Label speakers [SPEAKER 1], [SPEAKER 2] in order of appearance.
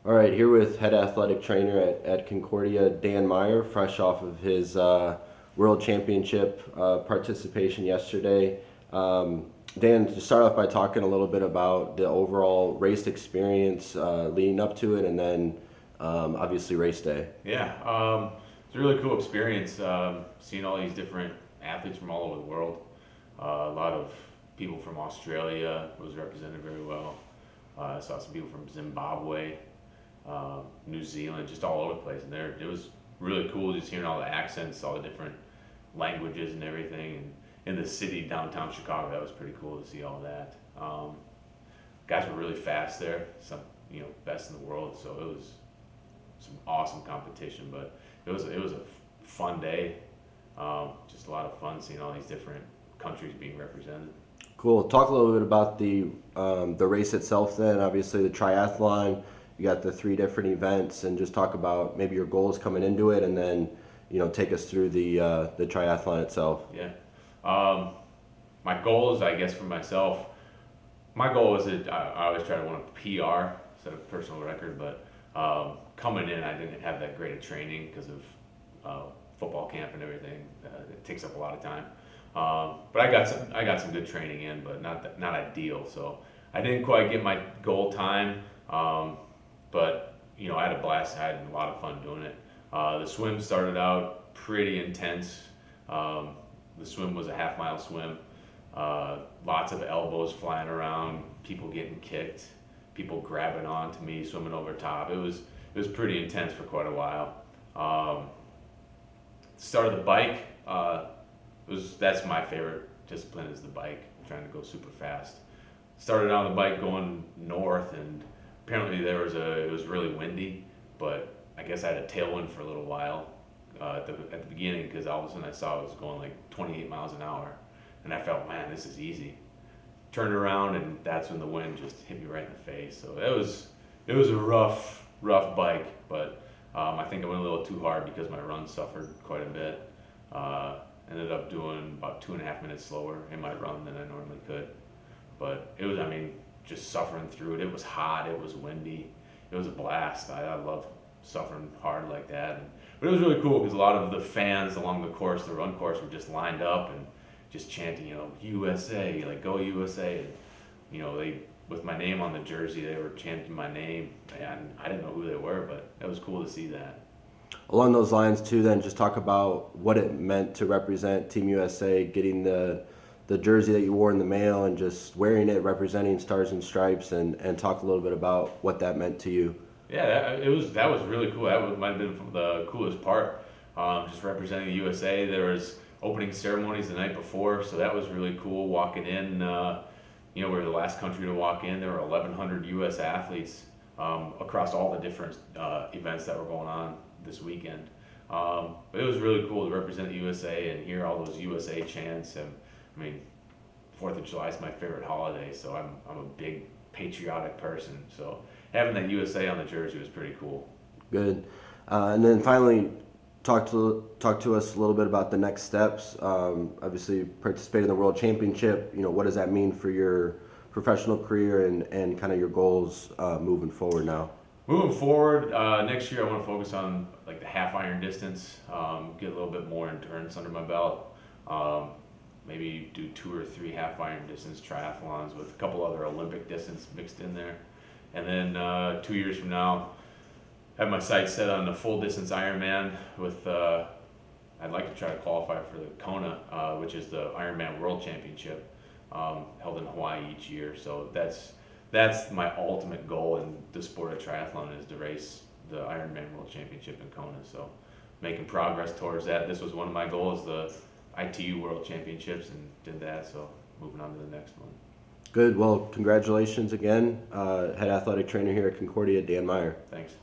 [SPEAKER 1] All right, here with head athletic trainer at Concordia, Dan Meier, fresh off of his World Championship participation yesterday. Dan, to start off by talking a little bit about the overall race experience leading up to it, and then obviously race day.
[SPEAKER 2] Yeah, it's a really cool experience seeing all these different athletes from all over the world. A lot of people from Australia was represented very well. I saw some people from Zimbabwe, New Zealand, just all over the place. And it was really cool just hearing all the accents, all the different languages and everything. And in the city, downtown Chicago, that was pretty cool to see all that. Guys were really fast there, some best in the world. So it was some awesome competition, but it was a fun day. Just a lot of fun seeing all these different countries being represented.
[SPEAKER 1] Cool. Talk a little bit about the race itself. Then, obviously, the triathlon. You got the three different events, and just talk about maybe your goals coming into it, and then take us through the triathlon itself.
[SPEAKER 2] Yeah. My goals, I guess, for myself, my goal is that I always try to want a PR instead of personal record, but coming in, I didn't have that great of training because of football camp and everything. It takes up a lot of time. But I got some good training in, but not ideal. So I didn't quite get my goal time. But I had a blast. I had a lot of fun doing it. The swim started out pretty intense. The swim was a half-mile swim. Lots of elbows flying around, people getting kicked, people grabbing onto me, swimming over top. It was pretty intense for quite a while. Start of the bike. That's my favorite discipline is the bike. I'm trying to go super fast. Started on the bike going north, and apparently it was really windy, but I guess I had a tailwind for a little while at the beginning because all of a sudden I saw it was going like 28 miles an hour, and I felt, man, this is easy. Turned around, and that's when the wind just hit me right in the face. So it was a rough bike, but I think I went a little too hard because my run suffered quite a bit. Ended up doing about 2.5 minutes slower in my run than I normally could. But it was, just suffering through it. It was hot, it was windy, it was a blast. I love suffering hard like that. But it was really cool because a lot of the fans along the course, the run course, were just lined up and just chanting, USA, like go USA. And, they, with my name on the jersey, they were chanting my name. And I didn't know who they were, but it was cool to see that.
[SPEAKER 1] Along those lines, too, then just talk about what it meant to represent Team USA, getting the jersey that you wore in the mail and just wearing it, representing Stars and Stripes, and talk a little bit about what that meant to you.
[SPEAKER 2] Yeah, that was really cool. Might have been the coolest part. Just representing the USA. There was opening ceremonies the night before, so that was really cool. Walking in, we were the last country to walk in. There were 1,100 U.S. athletes across all the different events that were going on this weekend. But it was really cool to represent the USA and hear all those USA chants. And 4th of July is my favorite holiday, so I'm a big patriotic person. So having that USA on the jersey was pretty cool.
[SPEAKER 1] Good. And then finally, talk to us a little bit about the next steps. Obviously, you participated in the World Championship. What does that mean for your professional career and kind of your goals moving forward now?
[SPEAKER 2] Moving forward, next year I want to focus on like the half iron distance, get a little bit more endurance under my belt. Maybe do 2 or 3 half iron distance triathlons with a couple other Olympic distance mixed in there. And then 2 years from now, have my sights set on a full distance Ironman with, I'd like to try to qualify for the Kona, which is the Ironman World Championship, held in Hawaii each year. So that's my ultimate goal in the sport of triathlon is to race the Ironman World Championship in Kona. So making progress towards that. This was one of my goals, the ITU World Championships, and did that. So moving on to the next one.
[SPEAKER 1] Good. Well, congratulations again. Head athletic trainer here at Concordia, Dan Meier.
[SPEAKER 2] Thanks.